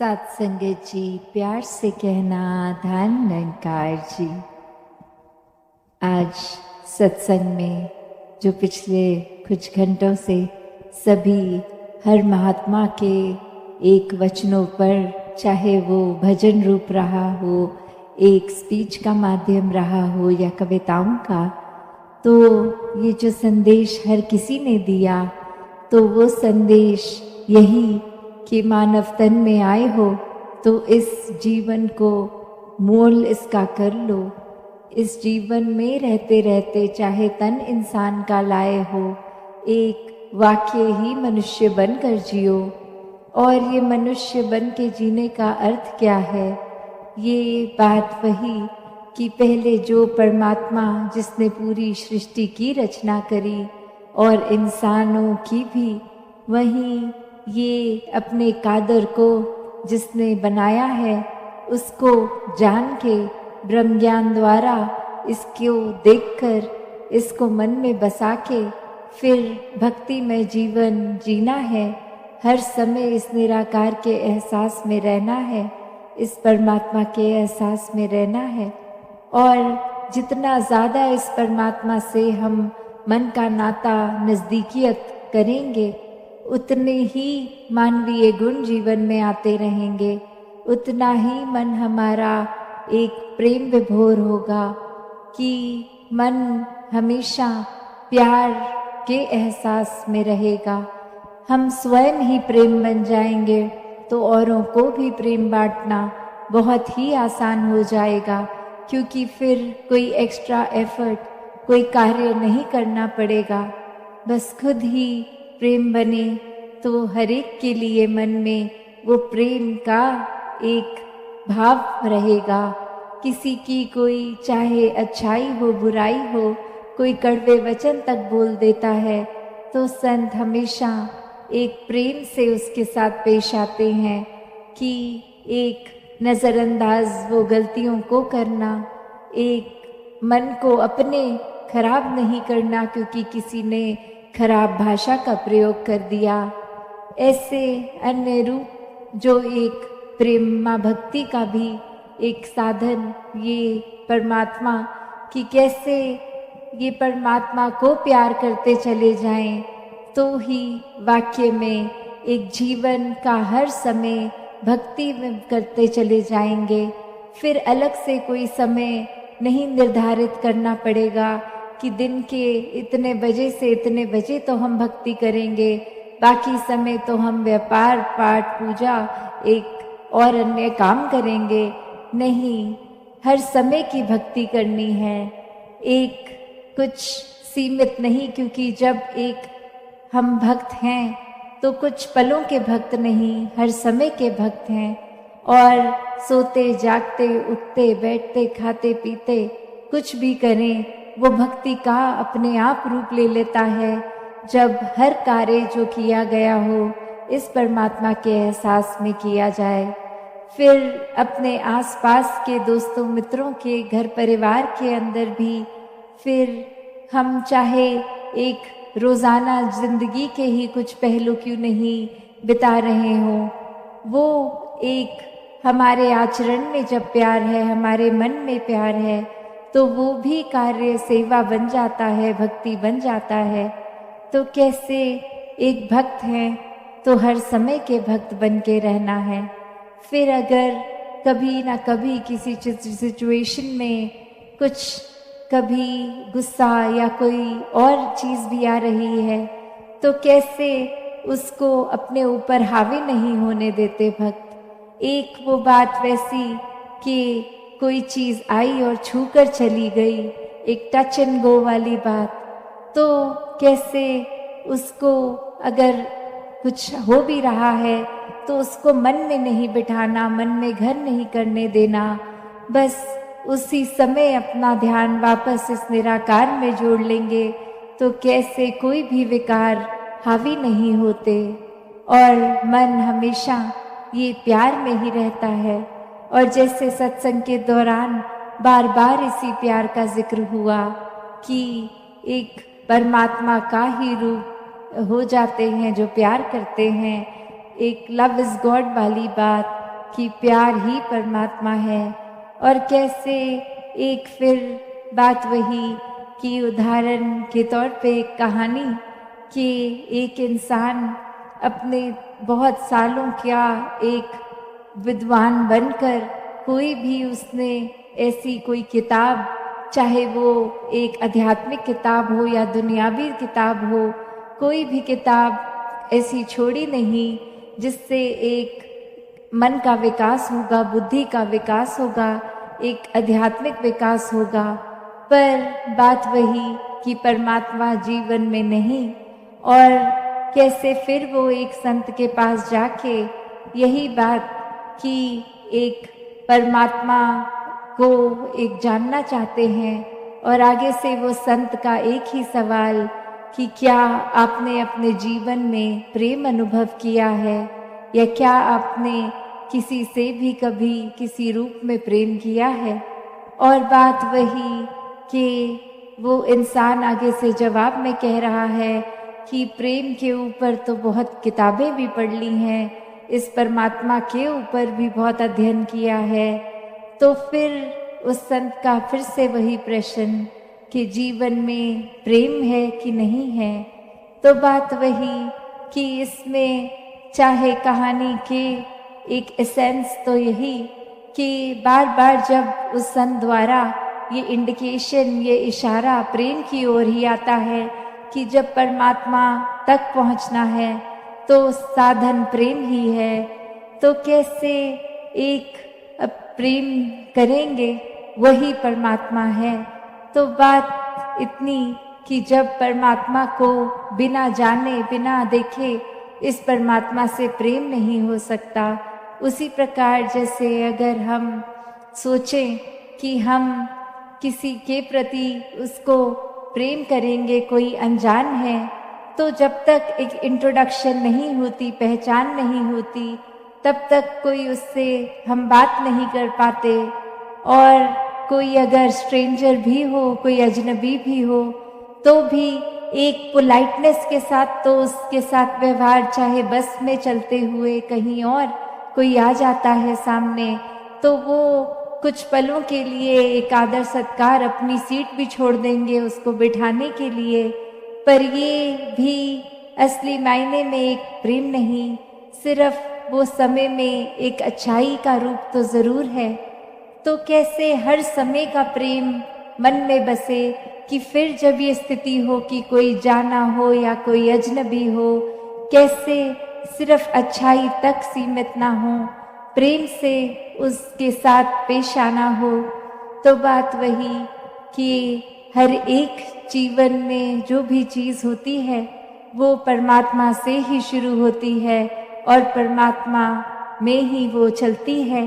सत्संगत जी, प्यार से कहना धन निरंकार जी। आज सत्संग में जो पिछले कुछ घंटों से सभी हर महात्मा के एक वचनों पर, चाहे वो भजन रूप रहा हो, एक स्पीच का माध्यम रहा हो या कविताओं का, तो ये जो संदेश हर किसी ने दिया, तो वो संदेश यही कि मानव तन में आए हो तो इस जीवन को मोल इसका कर लो। इस जीवन में रहते रहते चाहे तन इंसान का लाए हो, एक वाक्य ही मनुष्य बनकर जियो। और ये मनुष्य बन के जीने का अर्थ क्या है? ये बात वही कि पहले जो परमात्मा जिसने पूरी सृष्टि की रचना करी और इंसानों की भी, वहीं ये अपने कादर को जिसने बनाया है उसको जान के ब्रह्म ज्ञान द्वारा इसको देखकर इसको मन में बसा के फिर भक्ति में जीवन जीना है। हर समय इस निराकार के एहसास में रहना है, इस परमात्मा के एहसास में रहना है। और जितना ज़्यादा इस परमात्मा से हम मन का नाता नज़दीकियत करेंगे, उतने ही मानवीय गुण जीवन में आते रहेंगे, उतना ही मन हमारा एक प्रेम विभोर होगा कि मन हमेशा प्यार के एहसास में रहेगा। हम स्वयं ही प्रेम बन जाएंगे तो औरों को भी प्रेम बांटना बहुत ही आसान हो जाएगा, क्योंकि फिर कोई एक्स्ट्रा एफर्ट, कोई कार्य नहीं करना पड़ेगा। बस खुद ही प्रेम बने तो हर एक के लिए मन में वो प्रेम का एक भाव रहेगा। किसी की कोई चाहे अच्छाई हो बुराई हो, कोई कड़वे वचन तक बोल देता है तो संत हमेशा एक प्रेम से उसके साथ पेश आते हैं कि एक नज़रअंदाज वो गलतियों को करना, एक मन को अपने खराब नहीं करना क्योंकि किसी ने खराब भाषा का प्रयोग कर दिया। ऐसे अन्य रूप जो एक प्रेमा भक्ति का भी एक साधन, ये परमात्मा कि कैसे ये परमात्मा को प्यार करते चले जाएं तो ही वाक्य में एक जीवन का हर समय भक्ति में करते चले जाएंगे। फिर अलग से कोई समय नहीं निर्धारित करना पड़ेगा कि दिन के इतने बजे से इतने बजे तो हम भक्ति करेंगे, बाकी समय तो हम व्यापार पाठ पूजा एक और अन्य काम करेंगे। नहीं, हर समय की भक्ति करनी है, एक कुछ सीमित नहीं, क्योंकि जब एक हम भक्त हैं तो कुछ पलों के भक्त नहीं, हर समय के भक्त हैं। और सोते जागते उठते बैठते खाते पीते कुछ भी करें, वो भक्ति का अपने आप रूप ले लेता है जब हर कार्य जो किया गया हो इस परमात्मा के एहसास में किया जाए। फिर अपने आसपास के दोस्तों मित्रों के घर परिवार के अंदर भी फिर हम चाहे एक रोज़ाना ज़िंदगी के ही कुछ पहलू क्यों नहीं बिता रहे हों, वो एक हमारे आचरण में जब प्यार है, हमारे मन में प्यार है, तो वो भी कार्य सेवा बन जाता है, भक्ति बन जाता है। तो कैसे एक भक्त हैं तो हर समय के भक्त बन के रहना है। फिर अगर कभी ना कभी किसी सिचुएशन में कुछ कभी गुस्सा या कोई और चीज़ भी आ रही है तो कैसे उसको अपने ऊपर हावी नहीं होने देते भक्त। एक वो बात वैसी कि कोई चीज़ आई और छू कर चली गई, एक टच एंड गो वाली बात, तो कैसे उसको अगर कुछ हो भी रहा है तो उसको मन में नहीं बिठाना, मन में घर नहीं करने देना, बस उसी समय अपना ध्यान वापस इस निराकार में जोड़ लेंगे तो कैसे कोई भी विकार हावी नहीं होते और मन हमेशा ये प्यार में ही रहता है। और जैसे सत्संग के दौरान बार बार इसी प्यार का जिक्र हुआ कि एक परमात्मा का ही रूप हो जाते हैं जो प्यार करते हैं, एक लव इज़ गॉड वाली बात, कि प्यार ही परमात्मा है। और कैसे एक फिर बात वही कि उदाहरण के तौर पे एक कहानी कि एक इंसान अपने बहुत सालों का एक विद्वान बनकर कोई भी उसने ऐसी कोई किताब, चाहे वो एक आध्यात्मिक किताब हो या दुनियावी किताब हो, कोई भी किताब ऐसी छोड़ी नहीं जिससे एक मन का विकास होगा, बुद्धि का विकास होगा, एक आध्यात्मिक विकास होगा। पर बात वही कि परमात्मा जीवन में नहीं। और कैसे फिर वो एक संत के पास जाके यही बात कि एक परमात्मा को एक जानना चाहते हैं। और आगे से वो संत का एक ही सवाल कि क्या आपने अपने जीवन में प्रेम अनुभव किया है, या क्या आपने किसी से भी कभी किसी रूप में प्रेम किया है। और बात वही कि वो इंसान आगे से जवाब में कह रहा है कि प्रेम के ऊपर तो बहुत किताबें भी पढ़ ली हैं, इस परमात्मा के ऊपर भी बहुत अध्ययन किया है। तो फिर उस संत का फिर से वही प्रश्न कि जीवन में प्रेम है कि नहीं है। तो बात वही कि इसमें चाहे कहानी के एक एसेंस तो यही कि बार बार जब उस संत द्वारा ये इंडिकेशन, ये इशारा प्रेम की ओर ही आता है कि जब परमात्मा तक पहुंचना है तो साधन प्रेम ही है। तो कैसे एक प्रेम करेंगे वही परमात्मा है। तो बात इतनी कि जब परमात्मा को बिना जाने बिना देखे इस परमात्मा से प्रेम नहीं हो सकता। उसी प्रकार जैसे अगर हम सोचें कि हम किसी के प्रति उसको प्रेम करेंगे, कोई अनजान है, तो जब तक एक इंट्रोडक्शन नहीं होती, पहचान नहीं होती, तब तक कोई उससे हम बात नहीं कर पाते। और कोई अगर स्ट्रेंजर भी हो, कोई अजनबी भी हो, तो भी एक पोलाइटनेस के साथ तो उसके साथ व्यवहार, चाहे बस में चलते हुए कहीं और कोई आ जाता है सामने, तो वो कुछ पलों के लिए एक आदर सत्कार, अपनी सीट भी छोड़ देंगे उसको बिठाने के लिए। पर ये भी असली मायने में एक प्रेम नहीं, सिर्फ वो समय में एक अच्छाई का रूप तो जरूर है। तो कैसे हर समय का प्रेम मन में बसे कि फिर जब ये स्थिति हो कि कोई जाना हो या कोई अजनबी हो, कैसे सिर्फ अच्छाई तक सीमित ना हो, प्रेम से उसके साथ पेश आना हो। तो बात वही कि हर एक जीवन में जो भी चीज़ होती है वो परमात्मा से ही शुरू होती है और परमात्मा में ही वो चलती है।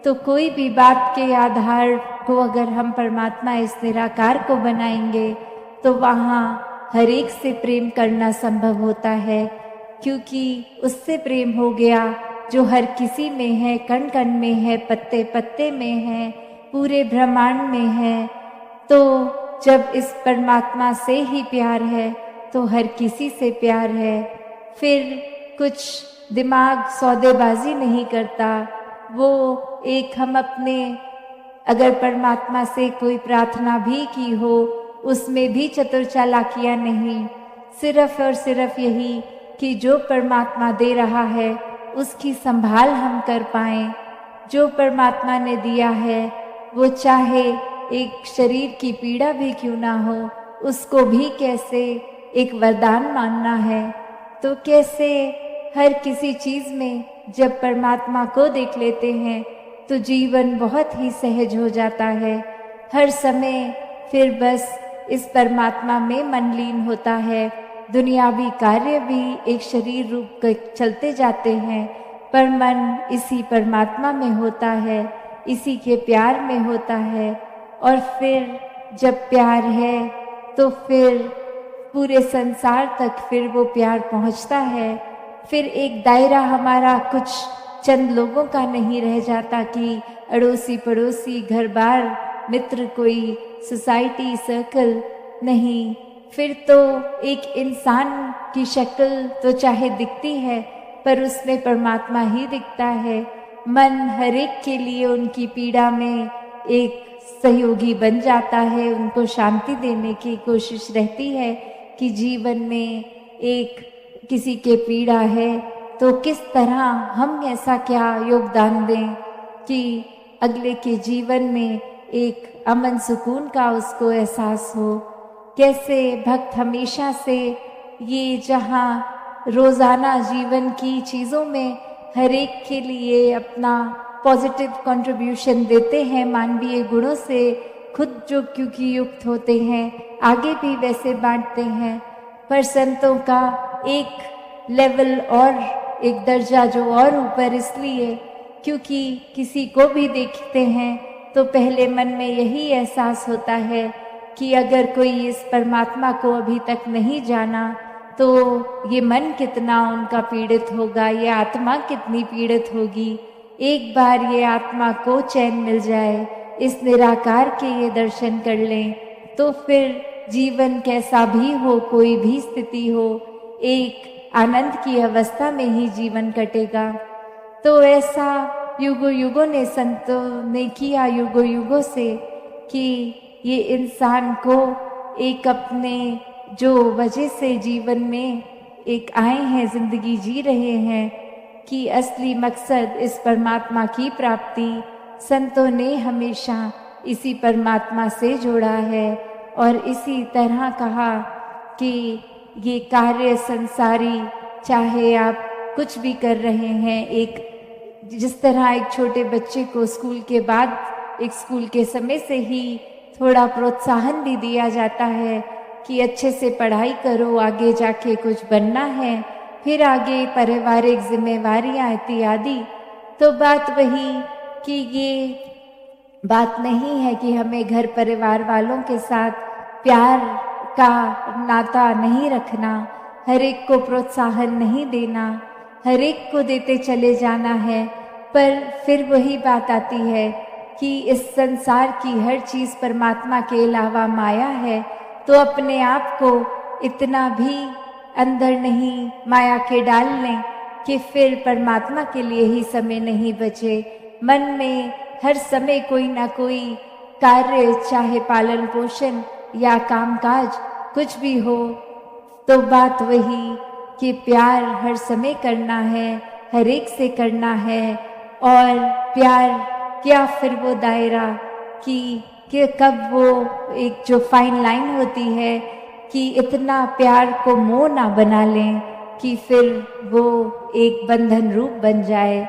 तो कोई भी बात के आधार को अगर हम परमात्मा इस निराकार को बनाएंगे तो वहाँ हर एक से प्रेम करना संभव होता है, क्योंकि उससे प्रेम हो गया जो हर किसी में है, कण कण में है, पत्ते पत्ते में है, पूरे ब्रह्मांड में है। तो जब इस परमात्मा से ही प्यार है तो हर किसी से प्यार है। फिर कुछ दिमाग सौदेबाजी नहीं करता। वो एक हम अपने अगर परमात्मा से कोई प्रार्थना भी की हो उसमें भी चतुर चालाकियाँ नहीं, सिर्फ और सिर्फ यही कि जो परमात्मा दे रहा है उसकी संभाल हम कर पाएं। जो परमात्मा ने दिया है वो चाहे एक शरीर की पीड़ा भी क्यों ना हो, उसको भी कैसे एक वरदान मानना है। तो कैसे हर किसी चीज़ में जब परमात्मा को देख लेते हैं तो जीवन बहुत ही सहज हो जाता है। हर समय फिर बस इस परमात्मा में मन लीन होता है। दुनियावी कार्य भी एक शरीर रूप के चलते जाते हैं, पर मन इसी परमात्मा में होता है, इसी के प्यार में होता है। और फिर जब प्यार है तो फिर पूरे संसार तक फिर वो प्यार पहुंचता है। फिर एक दायरा हमारा कुछ चंद लोगों का नहीं रह जाता कि अड़ोसी पड़ोसी, घर बार, मित्र, कोई सोसाइटी सर्कल नहीं। फिर तो एक इंसान की शक्ल तो चाहे दिखती है पर उसमें परमात्मा ही दिखता है। मन हर एक के लिए उनकी पीड़ा में एक सहयोगी बन जाता है। उनको शांति देने की कोशिश रहती है कि जीवन में एक किसी के पीड़ा है तो किस तरह हम ऐसा क्या योगदान दें कि अगले के जीवन में एक अमन सुकून का उसको एहसास हो। कैसे भक्त हमेशा से ये जहाँ रोज़ाना जीवन की चीज़ों में हर एक के लिए अपना पॉजिटिव कंट्रीब्यूशन देते हैं, मानवीय गुणों से खुद जो क्योंकि युक्त होते हैं आगे भी वैसे बांटते हैं। पर संतों का एक लेवल और एक दर्जा जो और ऊपर इसलिए क्योंकि किसी को भी देखते हैं तो पहले मन में यही एहसास होता है कि अगर कोई इस परमात्मा को अभी तक नहीं जाना तो ये मन कितना उनका पीड़ित होगा, ये आत्मा कितनी पीड़ित होगी। एक बार ये आत्मा को चैन मिल जाए, इस निराकार के ये दर्शन कर लें तो फिर जीवन कैसा भी हो, कोई भी स्थिति हो, एक आनंद की अवस्था में ही जीवन कटेगा। तो ऐसा युगों युगों ने संतों ने किया, युगों युगों से, कि ये इंसान को एक अपने जो वजह से जीवन में एक आए हैं, जिंदगी जी रहे हैं, कि असली मकसद इस परमात्मा की प्राप्ति संतों ने हमेशा इसी परमात्मा से जोड़ा है। और इसी तरह कहा कि ये कार्य संसारी, चाहे आप कुछ भी कर रहे हैं, एक जिस तरह एक छोटे बच्चे को स्कूल के बाद, एक स्कूल के समय से ही थोड़ा प्रोत्साहन भी दिया जाता है कि अच्छे से पढ़ाई करो, आगे जाके कुछ बनना है, फिर आगे पारिवारिक जिम्मेवारियां इत्यादि। तो बात वही कि ये बात नहीं है कि हमें घर परिवार वालों के साथ प्यार का नाता नहीं रखना, हर एक को प्रोत्साहन नहीं देना, हर एक को देते चले जाना है। पर फिर वही बात आती है कि इस संसार की हर चीज़ परमात्मा के अलावा माया है, तो अपने आप को इतना भी अंदर नहीं माया के डाल लें कि फिर परमात्मा के लिए ही समय नहीं बचे। मन में हर समय कोई ना कोई कार्य, चाहे पालन पोषण या कामकाज कुछ भी हो, तो बात वही कि प्यार हर समय करना है, हर एक से करना है। और प्यार क्या फिर वो दायरा कि कब वो एक जो फाइन लाइन होती है कि इतना प्यार को मोह ना बना लें कि फिर वो एक बंधन रूप बन जाए।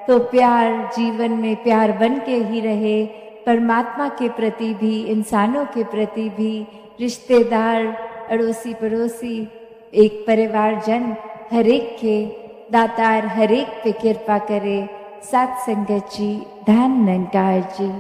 तो प्यार जीवन में प्यार बन के ही रहे, परमात्मा के प्रति भी, इंसानों के प्रति भी, रिश्तेदार, अड़ोसी पड़ोसी, एक परिवारजन, हर एक के दातार हर एक पे कृपा करे। सत्संगत जी, धन निरंकार जी।